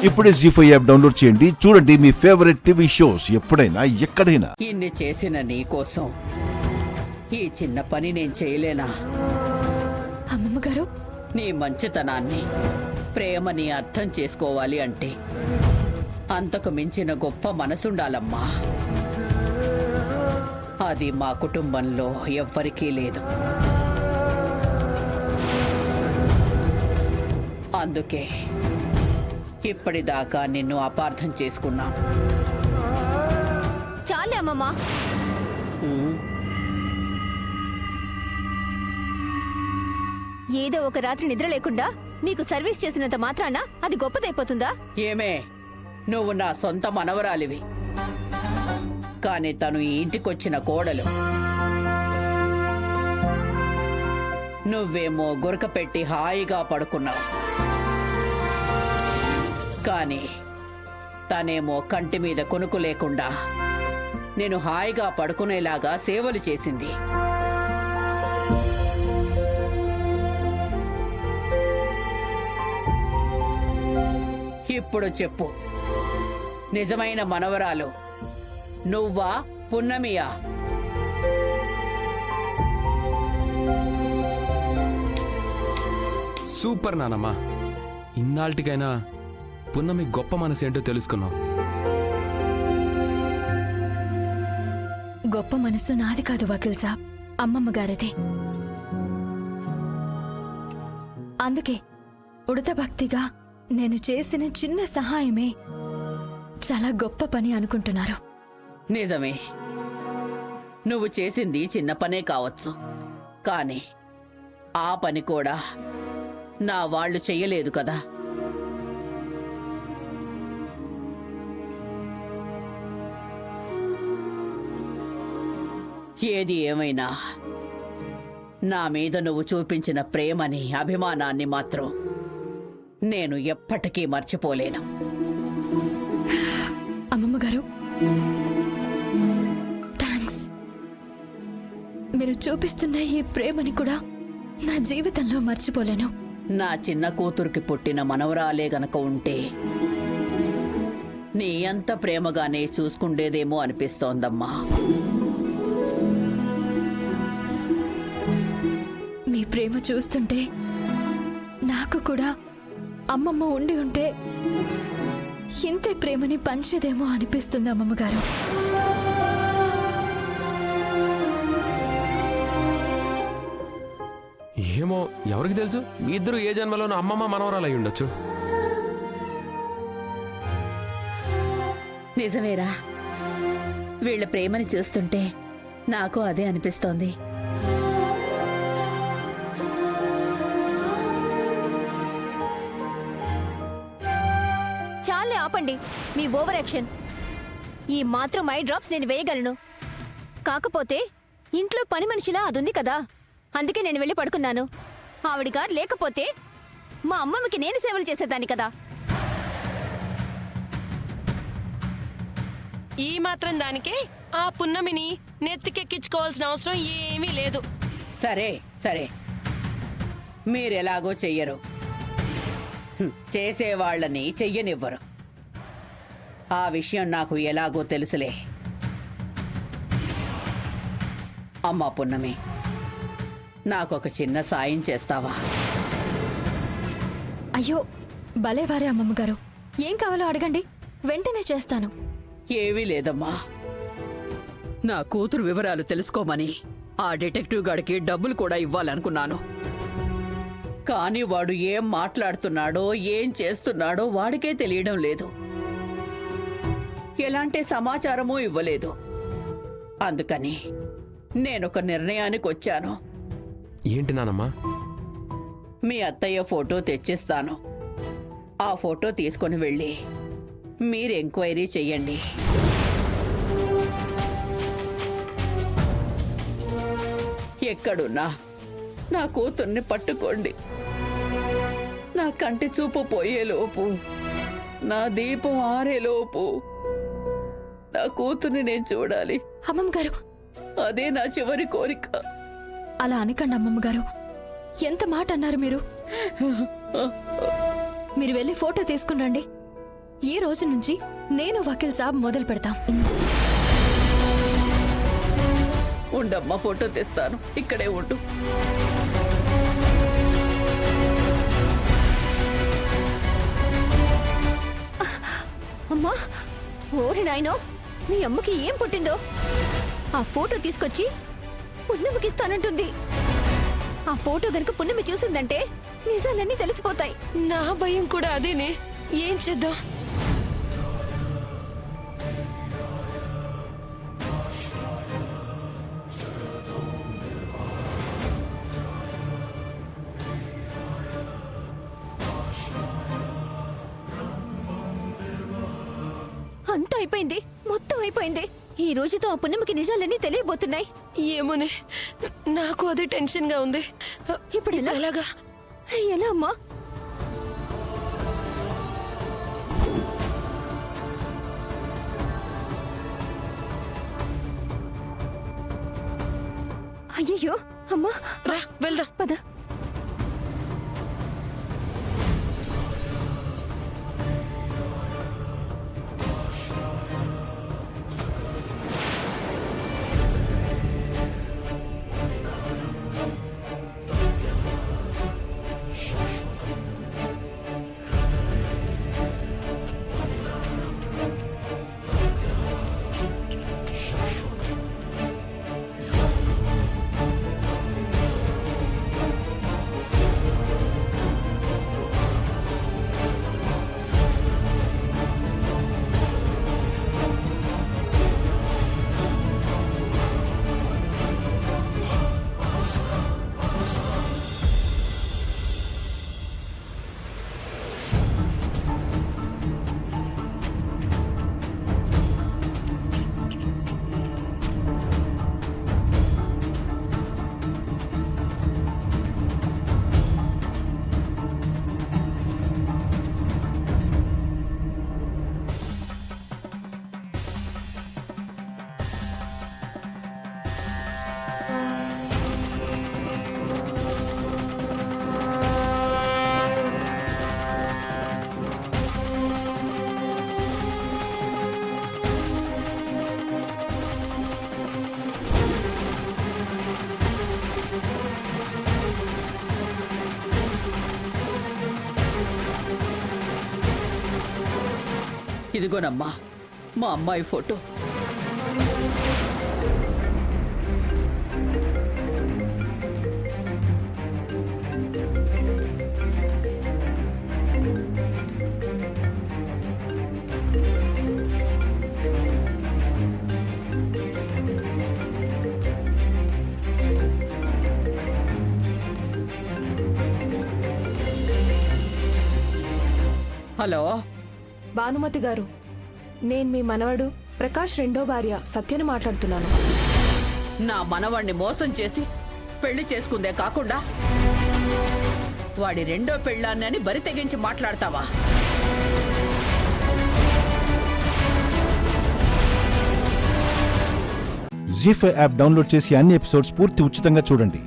ఇప్పుడే జీ5 app download చేయండి. చూడండి మీ ఫేవరెట్ టీవీ షోస్ ఎప్పుడైనా ఎక్కడైనా. ఇన్ని చేసిన నీ కోసం ఈ చిన్న పని నేను చేయలేనా? అమ్మమ్మ గారు, నీ మంచితనాన్ని, ప్రేమని అర్థం చేసుకోవాలి అంటే అంతకు మించిన గొప్ప మనసుండాలమ్మా. అది మా కుటుంబంలో ఎవ్వరికీ లేదు. అందుకే ఇప్పటిదాకా నిన్ను అపార్థం చేసుకున్నా. చాలే అమ్మమ్మ. ఏదో ఒక రాత్రి నిద్ర లేకుండా మీకు సర్వీస్ చేసినంత మాత్రాన అది గొప్పదైపోతుందా? ఏమే, నువ్వు నా సొంత మనవరాలివి, కానీ తను ఈ ఇంటికొచ్చిన కోడలు. నువ్వేమో గురక పెట్టి హాయిగా పడుకున్నావు, కానీ తనేమో కంటి మీద కొనుకు లేకుండా నేను హాయిగా పడుకునేలాగా సేవలు చేసింది. ఇప్పుడు చెప్పు, నిజమైన మనవరాలు నువ్వా పున్నమియా? సూపర్ నానమ్మా, ఇన్నాళ్ళకైనా పున్నమి గొప్ప మనసేంటో తెలుసుకున్నాం. గొప్ప మనసు నాది కాదు వకీల్ సాబ్, అమ్మమ్మ గారిది. అందుకే ఉడత భక్తిగా నేను చేసిన చిన్న సహాయమే చాలా గొప్ప పని అనుకుంటున్నారు. నిజమే, నువ్వు చేసింది చిన్న పనే కావచ్చు, కానీ ఆ పని కూడా నా వాళ్ళు చెయ్యలేదు కదా. ఏది ఏమైనా నా మీద నువ్వు చూపించిన ప్రేమని, అభిమానాన్ని మాత్రం నేను ఎప్పటికీ మర్చిపోలేను. అమ్మమ్మ గారు, థ్యాంక్స్. మీరు చూపిస్తున్న ఈ ప్రేమని కూడా నా జీవితంలో మర్చిపోలేను. నా చిన్న కూతురికి పుట్టిన మనవరాలే గనక ఉంటే నీ అంత ప్రేమగానే చూసుకుండేదేమో అనిపిస్తోందమ్మా. మీ ప్రేమ చూస్తుంటే నాకు కూడా అమ్మమ్మ ఉండి ఉంటే ఇంతే ప్రేమని పంచేదేమో అనిపిస్తుంది అమ్మమ్మ గారు. ఏమో, ఎవరికి తెలుసు, మీ ఇద్దరు ఏ జన్మలోనూ అమ్మమ్మ మనవరాలు అయి ఉండొచ్చు. నిజమేరా, వీళ్ళ ప్రేమని చూస్తుంటే నాకు అదే అనిపిస్తోంది. చాలే ఆపండి మీ ఓవర్ యాక్షన్. ఈ మాత్రం ఐ డ్రాప్స్ నేను వేయగలను, కాకపోతే ఇంట్లో పని మనిషిలా అదుంది కదా, అందుకే నేను వెళ్ళి పడుకున్నాను. ఆవిడ గారు లేకపోతే మా అమ్మమ్మకి నేను సేవలు చేసేదాన్ని కదా. ఈ మాత్రం దానికే ఆ పున్నమిని నెత్తికెక్కించుకోవాల్సిన అవసరం ఏమీ లేదు. సరే సరే, మీరెలాగో చెయ్యరు, చేసేవాళ్ళని చెయ్యనివ్వరు. ఆ విషయం నాకు ఎలాగో తెలుసులే. అమ్మా పున్నమి, నాకొక చిన్న సాయం చేస్తావా? అయ్యో భలేవారే అమ్మమ్మ గారు, ఏం కావాలో అడగండి, వెంటనే చేస్తాను. ఏమీ లేదమ్మా, నా కూతురు వివరాలు తెలుసుకోమని ఆ డిటెక్టివ్ గాడికి డబ్బులు కూడా ఇవ్వాలనుకున్నాను. కానీ వాడు ఏం మాట్లాడుతున్నాడో, ఏం చేస్తున్నాడో వాడికే తెలియడం లేదు. ఎలాంటి సమాచారమూ ఇవ్వలేదు. అందుకని నేనొక నిర్ణయానికి వచ్చాను. ఏంటి నానమ్మా? మీ అత్తయ్య ఫోటో తెచ్చిస్తాను. ఆ ఫోటో తీసుకొని వెళ్ళి మీరు ఎంక్వైరీ చెయ్యండి. ఎక్కడున్నా నా కూతుర్ని పట్టుకోండి. నా కంటి చూపు పోయేలోపు, నా దీపం ఆరేలోపు నా కూతుర్ని నేను చూడాలి. అమ్మమ్మ గారు, అదే నా చివరి కోరిక. అలా అనకండి అమ్మమ్మ గారు, ఎంత మాట అన్నారు మీరు. మీరు వెళ్ళి ఫోటో తీసుకుని రండి. ఈ రోజు నుంచి నేను వకీల్ సాబ్ మొదలు పెడతాం. ఉండమ్మా, ఫోటో తెస్తాను, ఇక్కడే ఉండు. అమ్మా, ఓరి నాయనో, మీ అమ్మకి ఏం పుట్టిందో? ఆ ఫోటో తీసుకొచ్చి పున్నమికి ఇస్తానంటుంది. ఆ ఫోటో గనుక పున్నమి చూసిందంటే నిజాలన్నీ తెలిసిపోతాయి. నా భయం కూడా అదేనే. ఏం చేద్దాం? అంతా అయిపోయింది, మొత్తం అయిపోయింది. ఈ రోజుతో ఆ పున్నమికి నిజాలన్నీ తెలియబోతున్నాయి. ఏమోనే, నాకు అదే టెన్షన్ గా ఉంది. ఇప్పుడు ఎలా? ఎలాగా? ఎలా అమ్మా? అయ్యయ్యో, అమ్మా, రా వెళ్దాం. పద. ఇదిగోనమ్మా, మా అమ్మాయి ఫోటో. హలో, భానుమతి గారు, నేను మీ మనవడు ప్రకాష్ రెండో భార్య సత్యని మాట్లాడుతున్నాను. నా మనవాణ్ణి మోసం చేసి పెళ్లి చేసుకుందే కాకుండా వాడి రెండో పెళ్ళాన్ని అని బరి తెగించి మాట్లాడతావా? జీ5 యాప్ డౌన్లోడ్ చేసి అన్ని ఎపిసోడ్స్ పూర్తి ఉచితంగా చూడండి.